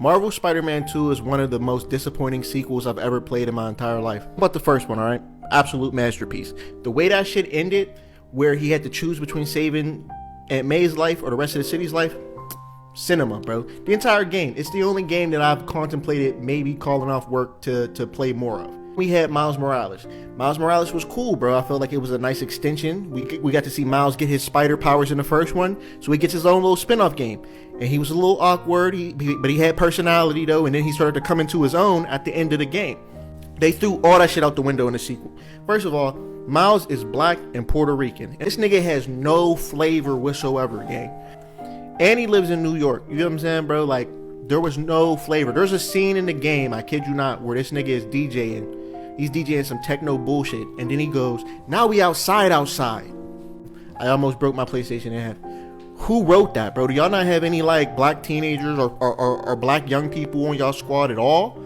Marvel's Spider-Man 2 is one of the most disappointing sequels I've ever played in my entire life. But the first one, alright? Absolute masterpiece. The way that shit ended, where he had to choose between saving Aunt May's life or the rest of the city's life, cinema, bro. The entire game. It's the only game that I've contemplated maybe calling off work to play more of. We had Miles Morales. Miles Morales was cool, bro. I felt like it was a nice extension. We got to see Miles get his spider powers in the first one, so he gets his own little spin-off game. And he was a little awkward, but he had personality, though, and then he started to come into his own at the end of the game. They threw all that shit out the window in the sequel. First of all, Miles is black and Puerto Rican. And this nigga has no flavor whatsoever, gang. And he lives in New York. You know what I'm saying, bro? Like, there was no flavor. There's a scene in the game, I kid you not, where this nigga is DJing. He's DJing some techno bullshit, and then he goes, "Now we outside. I almost broke my PlayStation in half. Who wrote that, bro? Do y'all not have any like black teenagers or black young people on y'all squad at all?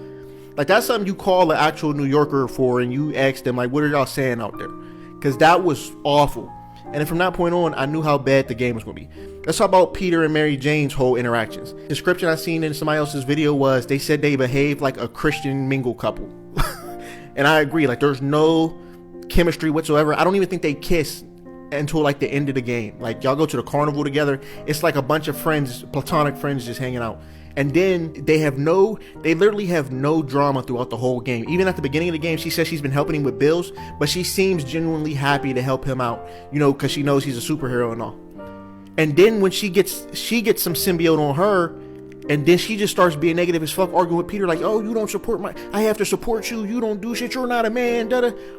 Like, that's something you call an actual New Yorker for, and you ask them like, what are y'all saying out there? Because that was awful. And then from that point on, I knew how bad the game was going to be. Let's talk about Peter and Mary Jane's whole interactions. The description I seen in somebody else's video was they said they behaved like a Christian mingle couple. And I agree, like, there's no chemistry whatsoever. I don't even think they kiss until like the end of the game. Like, y'all go to the carnival together. It's like a bunch of friends, platonic friends, just hanging out. And then they literally have no drama throughout the whole game. Even at the beginning of the game, she says she's been helping him with bills, but she seems genuinely happy to help him out, you know, because she knows he's a superhero and all. And then when she gets some symbiote on her, and then she just starts being negative as fuck, arguing with Peter like, "Oh, you don't support I have to support you. You don't do shit. You're not a man."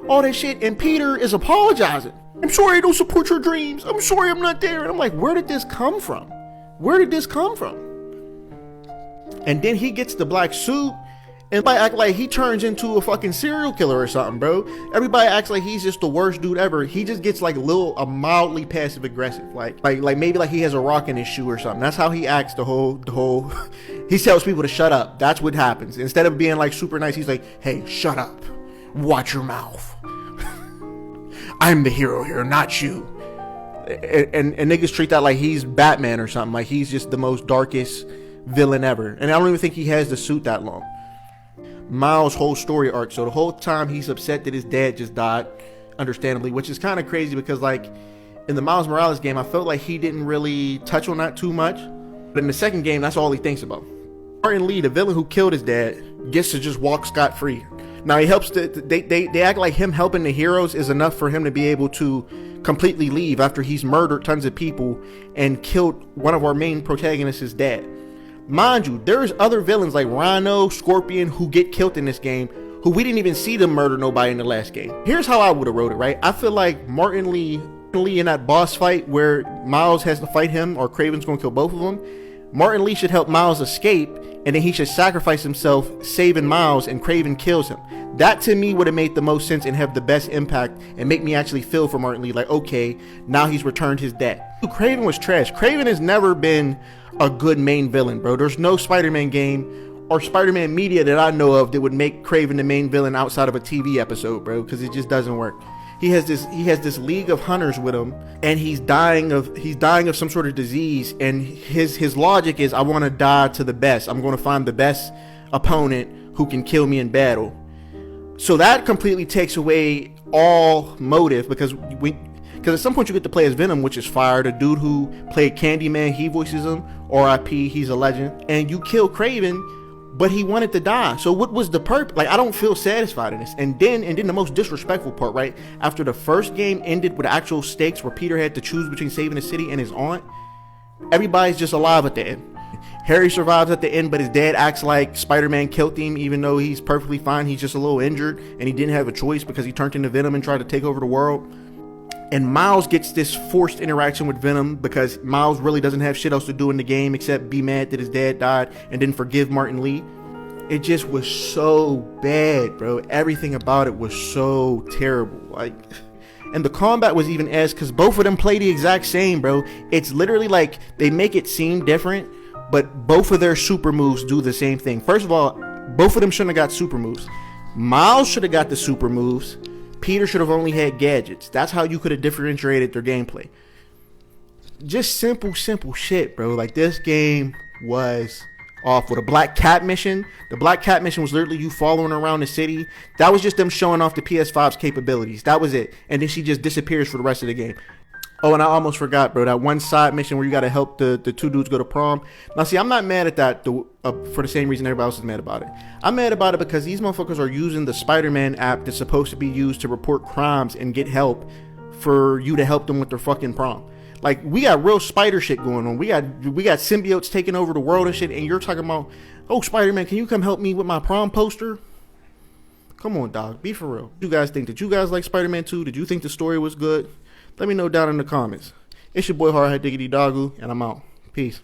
All that shit. And Peter is apologizing. "I'm sorry I don't support your dreams. I'm sorry I'm not there." And I'm like, where did this come from? Where did this come from? And then he gets the black suit, and everybody act like he turns into a fucking serial killer or something, bro. Everybody acts like he's just the worst dude ever. He just gets like mildly passive aggressive, like maybe like he has a rock in his shoe or something. That's how he acts the whole. He tells people to shut up. That's what happens. Instead of being like super nice, he's like, "Hey, shut up. Watch your mouth. I'm the hero here, not you." And niggas treat that like he's Batman or something. Like he's just the most darkest villain ever. And I don't even think he has the suit that long. Miles' whole story arc, so the whole time he's upset that his dad just died, understandably, which is kind of crazy because like in the Miles Morales game, I felt like he didn't really touch on that too much, but in the second game, that's all he thinks about. Martin Lee, the villain who killed his dad, gets to just walk scot-free. Now he helps they act like him helping the heroes is enough for him to be able to completely leave after he's murdered tons of people and killed one of our main protagonists' dad. Mind you, there's other villains like Rhino, Scorpion, who get killed in this game, who we didn't even see them murder nobody in the last game. Here's how I would have wrote it, right? I feel like Martin Lee in that boss fight where Miles has to fight him or Kraven's gonna kill both of them, Martin Lee should help Miles escape, and then he should sacrifice himself, saving Miles, and Kraven kills him. That to me would have made the most sense and have the best impact and make me actually feel for Martin Lee, like, okay, now he's returned his dad. Kraven was trash. Kraven has never been a good main villain, bro. There's no Spider-Man game or Spider-Man media that I know of that would make Kraven the main villain outside of a TV episode, bro, because it just doesn't work. He has this league of hunters with him, and he's dying of some sort of disease, and his logic is, I want to die to the best. I'm going to find the best opponent who can kill me in battle. So that completely takes away all motive, because at some point you get to play as Venom, which is fire. The dude who played Candyman, he voices him. R.I.P. He's a legend. And you kill Kraven, but he wanted to die. So what was the purpose? Like, I don't feel satisfied in this. And then the most disrespectful part, right? After the first game ended with actual stakes where Peter had to choose between saving the city and his aunt, everybody's just alive at the end. Harry survives at the end, but his dad acts like Spider-Man killed him, even though he's perfectly fine. He's just a little injured, and he didn't have a choice because he turned into Venom and tried to take over the world. And Miles gets this forced interaction with Venom because Miles really doesn't have shit else to do in the game except be mad that his dad died and then forgive Martin Lee. It just was so bad, bro. Everything about it was so terrible. Like, and the combat was even because both of them play the exact same, bro. It's literally like they make it seem different, but both of their super moves do the same thing. First of all, both of them shouldn't have got super moves. Miles should have got the super moves. Peter should have only had gadgets. That's how you could have differentiated their gameplay. Just simple shit, bro. Like, this game was off with a black cat mission. The black cat mission was literally you following around the city. That was just them showing off the PS5's capabilities. That was it. And then she just disappears for the rest of the game. Oh, and I almost forgot, bro. That one side mission where you got to help the two dudes go to prom. Now, see, I'm not mad at that for the same reason everybody else is mad about it. I'm mad about it because these motherfuckers are using the Spider-Man app that's supposed to be used to report crimes and get help for you to help them with their fucking prom. Like, we got real spider shit going on. We got symbiotes taking over the world and shit, and you're talking about, oh, Spider-Man, can you come help me with my prom poster? Come on, dog. Be for real. You guys think? Did you guys like Spider-Man 2? Did you think the story was good? Let me know down in the comments. It's your boy Hardhead Diggity Doggo, and I'm out. Peace.